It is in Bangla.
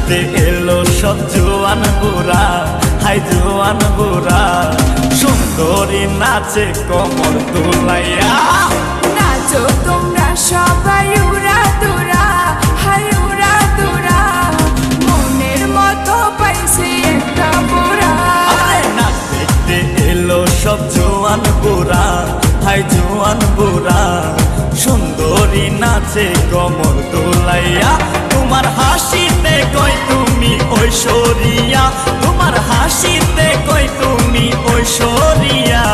নাচতে এলো সব জোয়ান বুড়া, হাই জোয়ান বুড়া, সুন্দরী নাচে কমর দুলাইয়া। নাচো তোমরা সবাই উড়া দুরা, হাই উড়া দুরা, মনের মতো পাইছে একটা বুড়া। নাচ দেখতে এলো সব জোয়ান বুড়া, হাই জোয়ান বুড়া, সুন্দরী নাচে কমর দোলাইয়া। তোমার হাসিতে কই তুমি ঐশ্বরিয়া, তোমার হাসিতে কই তুমি ঐশ্বরিয়া।